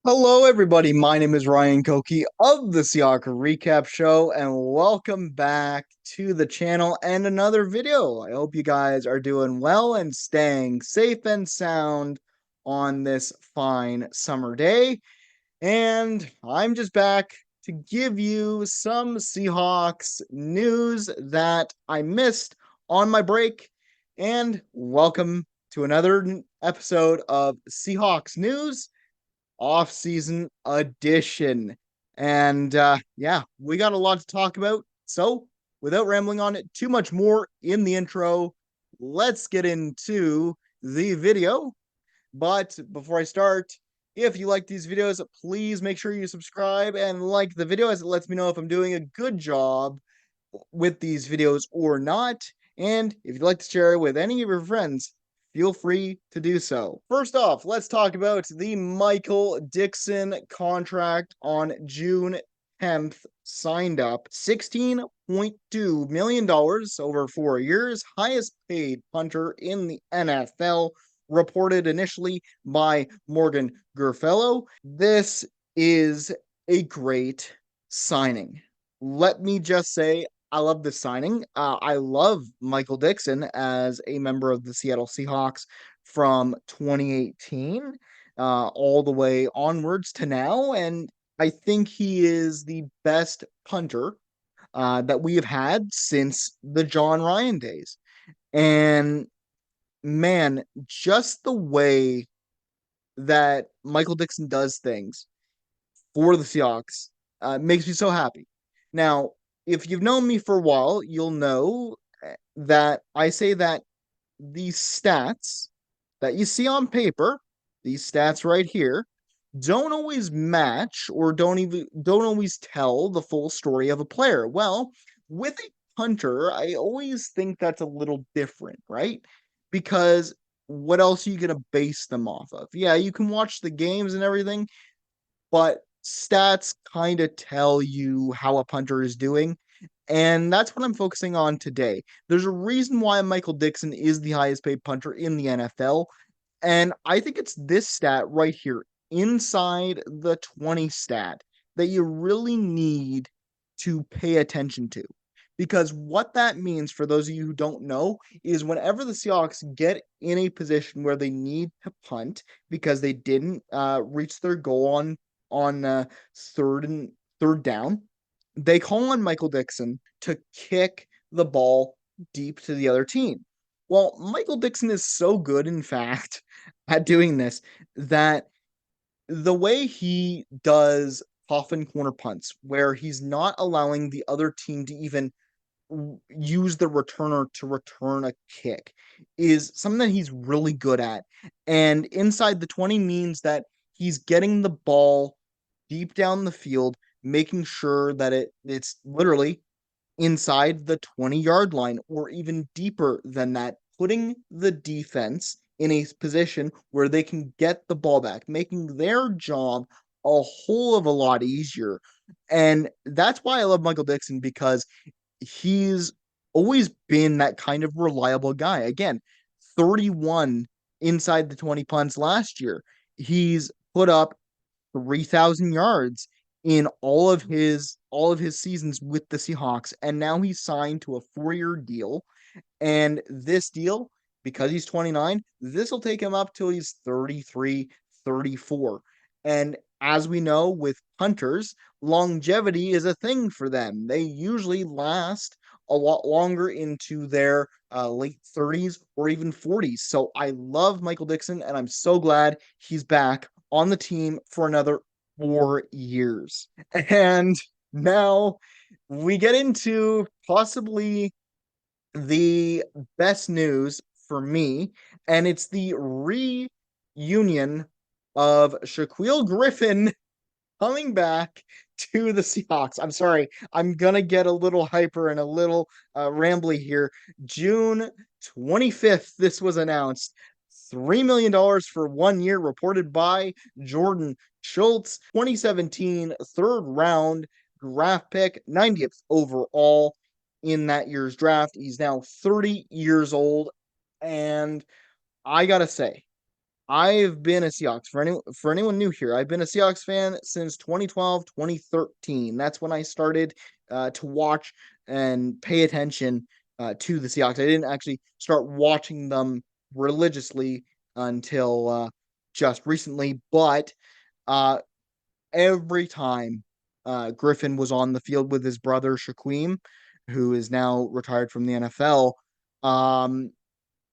Hello, everybody. My name is Ryan Koki of the Seahawk Recap Show, and welcome back to the channel and another video. I hope you guys are doing well and staying safe and sound on this fine summer day. And I'm just back to give you some Seahawks news that I missed on my break. And welcome to another episode of Seahawks News off-season edition. And yeah, we got a lot to talk about. So, without rambling on it too much more in the intro, let's get into the video. But before I start, if you like these videos, please make sure you subscribe and like the video as it lets me know if I'm doing a good job with these videos or not. And if you'd like to share it with any of your friends, feel free to do so. First off, let's talk about the Michael Dixon contract on June 10th. Signed up $16.2 million over 4 years, highest paid punter in the NFL, reported initially by Morgan Gerfello. This is a great signing. Let me just say, I love this signing. I love Michael Dixon as a member of the Seattle Seahawks from 2018 all the way onwards to now. And I think he is the best punter that we have had since the John Ryan days. And man, just the way that Michael Dixon does things for the Seahawks makes me so happy. Now, if you've known me for a while, you'll know that I say that these stats that you see on paper, these stats right here, don't always match or don't always tell the full story of a player. Well, with a punter, I always think that's a little different, right? Because what else are you going to base them off of? Yeah, you can watch the games and everything, but stats kind of tell you how a punter is doing. And that's what I'm focusing on today. There's a reason why Michael Dixon is the highest paid punter in the NFL. And I think it's this stat right here, inside the 20 stat, that you really need to pay attention to. Because what that means, for those of you who don't know, is whenever the Seahawks get in a position where they need to punt because they didn't reach their goal on third down, they call on Michael Dixon to kick the ball deep to the other team. Well, Michael Dixon is so good, in fact, at doing this that the way he does coffin corner punts, where he's not allowing the other team to even use the returner to return a kick, is something that he's really good at. And inside the 20 means that he's getting the ball deep down the field, making sure that it's literally inside the 20-yard line or even deeper than that, putting the defense in a position where they can get the ball back, making their job a whole of a lot easier. And that's why I love Michael Dixon, because he's always been that kind of reliable guy. Again, 31 inside the 20 punts last year. He's put up 3,000 yards in all of his seasons with the Seahawks, and now he's signed to a 4-year deal. And this deal, because he's 29, this will take him up till he's 33, 34. And as we know with punters, longevity is a thing for them. They usually last a lot longer into their late 30s or even 40s. So I love Michael Dixon, and I'm so glad he's back on the team for another 4 years. And now we get into possibly the best news for me, and it's the reunion of Shaquille Griffin coming back to the Seahawks. I'm sorry, I'm gonna get a little hyper and a little rambly here. June 25th, this was announced. $3 million for 1 year, reported by Jordan Schultz. 2017 third round draft pick, 90th overall in that year's draft. He's now 30 years old, and I gotta say, I've been a Seahawks for anyone new here. I've been a Seahawks fan since 2012, 2013. That's when I started to watch and pay attention to the Seahawks. I didn't actually start watching them religiously until just recently, but uh, every time Griffin was on the field with his brother Shaquem, who is now retired from the NFL, um,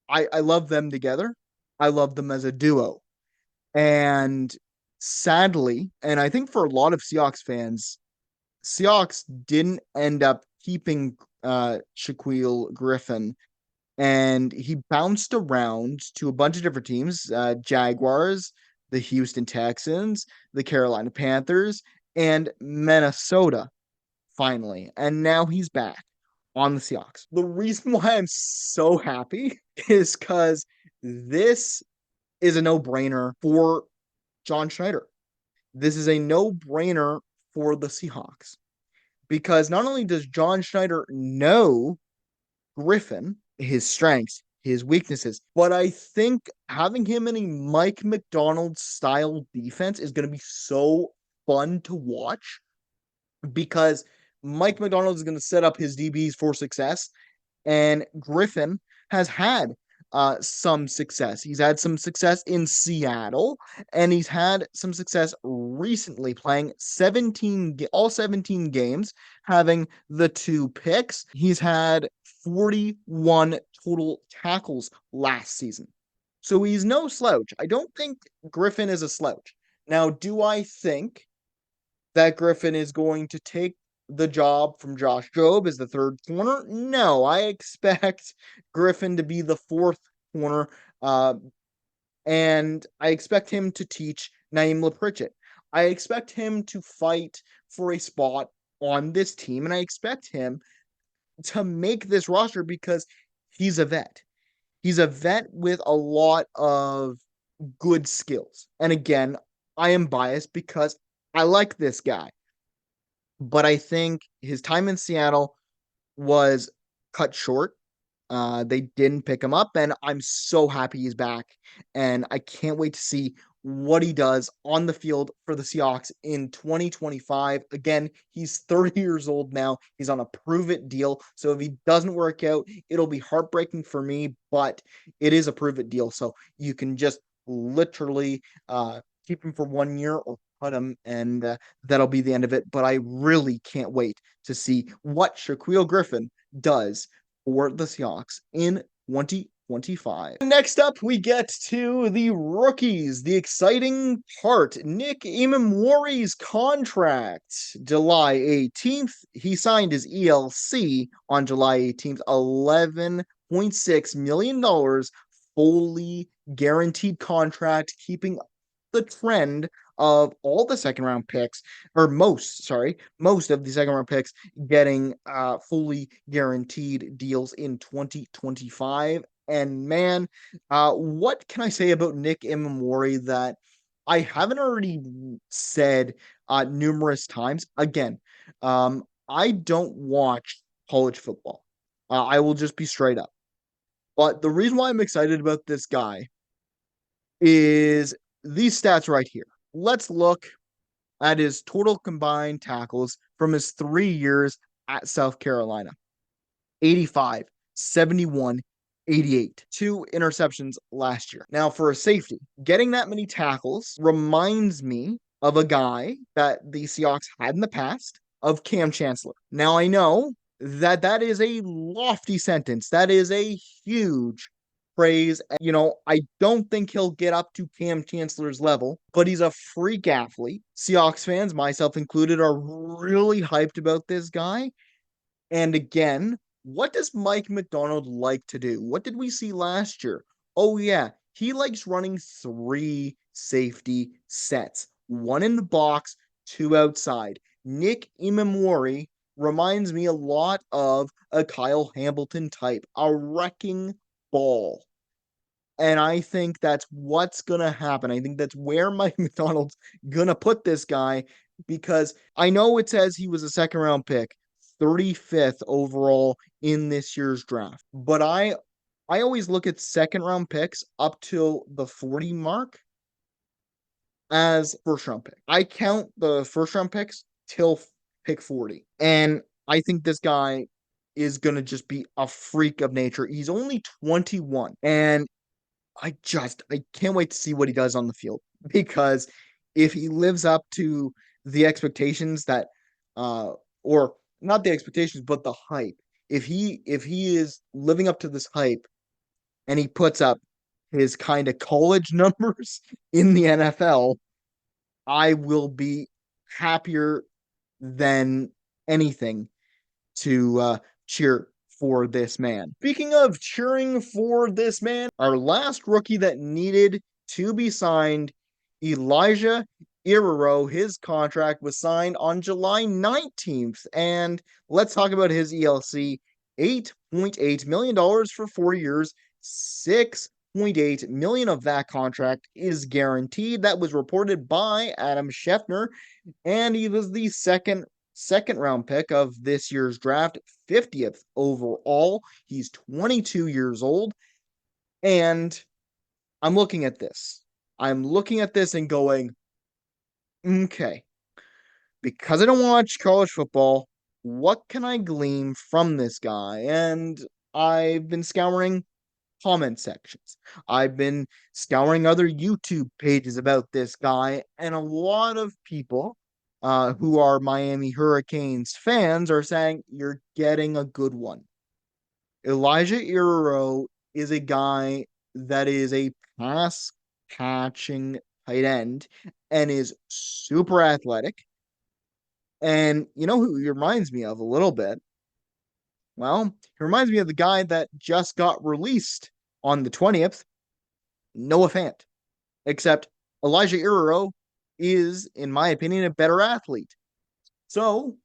I love them together. I love them as a duo. And sadly, and I think for a lot of Seahawks fans, Seahawks didn't end up keeping Shaquille Griffin, and he bounced around to a bunch of different teams: Jaguars, the Houston Texans, the Carolina Panthers, and Minnesota. Finally, and now he's back on the Seahawks. The reason why I'm so happy is because this is a no-brainer for John Schneider. This is a no-brainer for the Seahawks because not only does John Schneider know Griffin, his strengths, his weaknesses, but I think having him in a Mike McDonald style defense is going to be so fun to watch because Mike McDonald is going to set up his DBs for success, and Griffin has had some success. He's had some success in Seattle, and he's had some success recently playing all 17 games, having the 2 picks. He's had 41 total tackles last season. So he's no slouch. I don't think Griffin is a slouch. Now, do I think that Griffin is going to take the job from Josh Jobe as the third corner? No, I expect Griffin to be the fourth corner, and I expect him to teach Naeem Pritchett. I expect him to fight for a spot on this team, and I expect him to make this roster because he's a vet. He's a vet with a lot of good skills. And again, I am biased because I like this guy, but I think his time in Seattle was cut short. They didn't pick him up, and I'm so happy he's back. And I can't wait to see what he does on the field for the Seahawks in 2025. Again, he's 30 years old now. He's on a prove it deal. So if he doesn't work out, it'll be heartbreaking for me, but it is a prove it deal. So you can just literally keep him for 1 year or cut him, and that'll be the end of it. But I really can't wait to see what Shaquille Griffin does for the Seahawks in 2025. Next up, we get to the rookies, the exciting part. Nick Imamori's contract. July 18th, he signed his ELC on July 18th, $11.6 million fully guaranteed contract, keeping the trend of all the second round picks, or most of the second round picks getting fully guaranteed deals in 2025. And man, what can I say about Nick Imamori that I haven't already said numerous times? Again, I don't watch college football. I will just be straight up. But the reason why I'm excited about this guy is these stats right here. Let's look at his total combined tackles from his 3 years at South Carolina: 85, 71, 88. 2 interceptions last year. Now, for a safety, getting that many tackles reminds me of a guy that the Seahawks had in the past, of Cam Chancellor. Now, I know that is a lofty sentence. That is a huge praise. I don't think he'll get up to Cam Chancellor's level, but he's a freak athlete. Seahawks fans, myself included, are really hyped about this guy. And again, what does Mike McDonald like to do? What did we see last year? Oh, yeah, he likes running 3 safety sets, 1 in the box, 2 outside. Nick Imamori reminds me a lot of a Kyle Hamilton type, a wrecking ball. And I think that's what's going to happen. I think that's where Mike McDonald's going to put this guy, because I know it says he was a second round pick, 35th overall in this year's draft. But I I always look at second round picks up till the 40 mark as first round pick. I count the first round picks till pick 40. And I think this guy is going to just be a freak of nature. He's only 21, and I can't wait to see what he does on the field, because if he lives up to the expectations that or not the expectations but the hype, if he is living up to this hype and he puts up his kind of college numbers in the NFL, I will be happier than anything to cheer for this man. Speaking of cheering for this man, our last rookie that needed to be signed, Elijah Iriro, his contract was signed on July 19th. And let's talk about his ELC. $8.8 million for 4 years, 6.8 million of that contract is guaranteed. That was reported by Adam Schefter, and he was the second round pick of this year's draft, 50th overall. He's 22 years old, and I'm looking at this. I'm looking at this and going, okay, because I don't watch college football, what can I glean from this guy? And I've been scouring comment sections. I've been scouring other YouTube pages about this guy, and a lot of people who are Miami Hurricanes fans are saying you're getting a good one. Elijah Iriro is a guy that is a pass catching tight end and is super athletic. And you know who he reminds me of a little bit? Well, he reminds me of the guy that just got released on the 20th, Noah Fant. Except Elijah Iriro is, in my opinion, a better athlete. So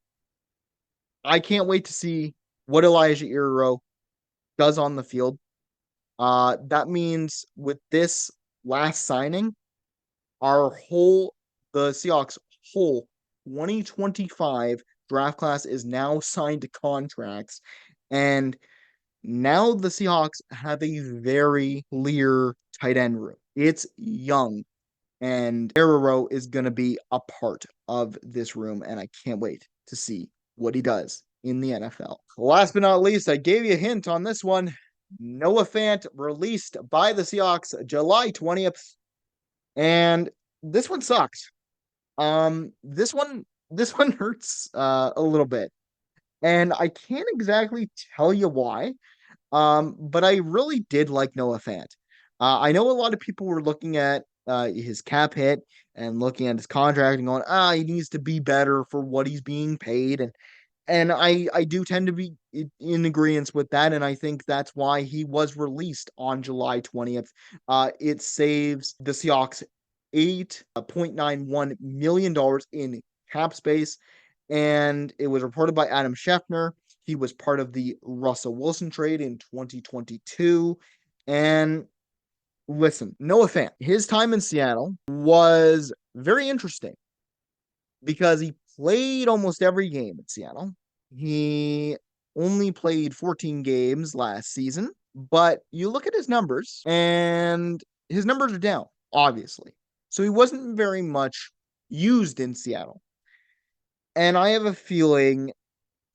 I can't wait to see what Elijah Iriro does on the field. That means with this last signing, the Seahawks whole 2025 draft class is now signed to contracts. And now the Seahawks have a very clear tight end room. It's young, and Arrow is going to be a part of this room, and I can't wait to see what he does in the NFL. Last but not least, I gave you a hint on this one. Noah Fant released by the Seahawks July 20th, and this one sucks. This one hurts a little bit, and I can't exactly tell you why. But I really did like Noah Fant. I know a lot of people were looking at his cap hit and looking at his contract and going, he needs to be better for what he's being paid. And I do tend to be in agreement with that. And I think that's why he was released on July 20th. It saves the Seahawks $8.91 million in cap space. And it was reported by Adam Schefter. He was part of the Russell Wilson trade in 2022. And listen, Noah Fant, his time in Seattle was very interesting because he played almost every game in Seattle. He only played 14 games last season, but you look at his numbers and his numbers are down, obviously. So he wasn't very much used in Seattle. And I have a feeling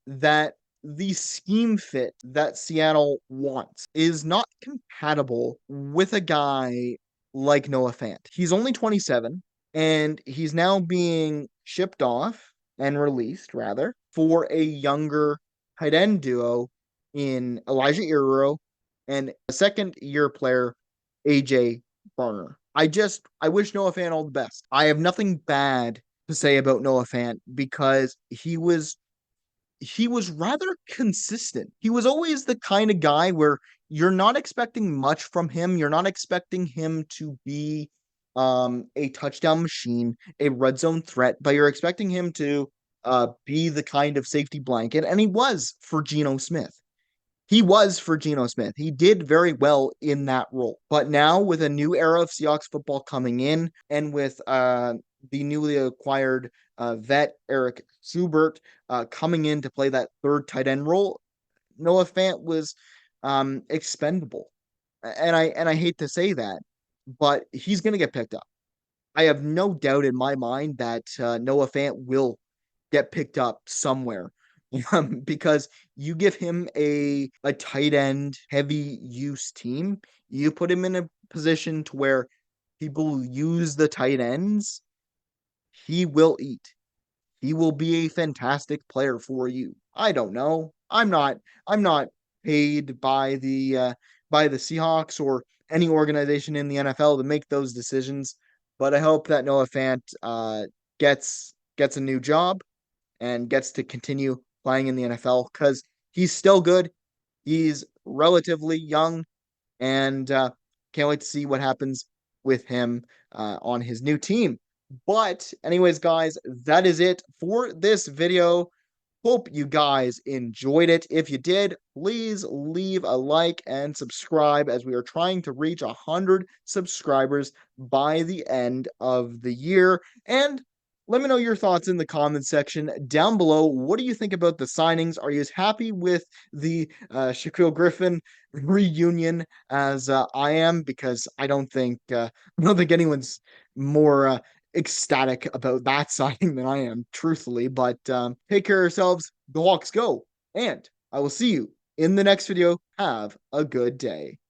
that the scheme fit that Seattle wants is not compatible with a guy like Noah Fant. He's only 27, and he's now being shipped off and released, rather, for a younger tight end duo in Elijah Iriro and a second year player, AJ Barner. I wish Noah Fant all the best. I have nothing bad to say about Noah Fant because he was rather consistent. He was always the kind of guy where you're not expecting much from him. You're not expecting him to be a touchdown machine, a red zone threat, but you're expecting him to be the kind of safety blanket. And he was for Geno Smith. He did very well in that role. But now, with a new era of Seahawks football coming in, and with the newly acquired vet Eric Schubert coming in to play that third tight end role, Noah Fant was expendable. And I hate to say that, but he's going to get picked up. I have no doubt in my mind that Noah Fant will get picked up somewhere. Because you give him a tight end heavy use team, you put him in a position to where people use the tight ends, he will eat. He will be a fantastic player for you. I don't know. I'm not paid by the Seahawks or any organization in the NFL to make those decisions, but I hope that Noah Fant gets a new job and gets to continue playing in the NFL because he's still good. He's relatively young, and can't wait to see what happens with him on his new team. But, anyways, guys, that is it for this video. Hope you guys enjoyed it. If you did, please leave a like and subscribe as we are trying to reach 100 subscribers by the end of the year. And let me know your thoughts in the comments section down below. What do you think about the signings? Are you as happy with the Shaquille Griffin reunion as I am? Because I don't think anyone's more ecstatic about that signing than I am, truthfully. But take care of yourselves. The Hawks go. And I will see you in the next video. Have a good day.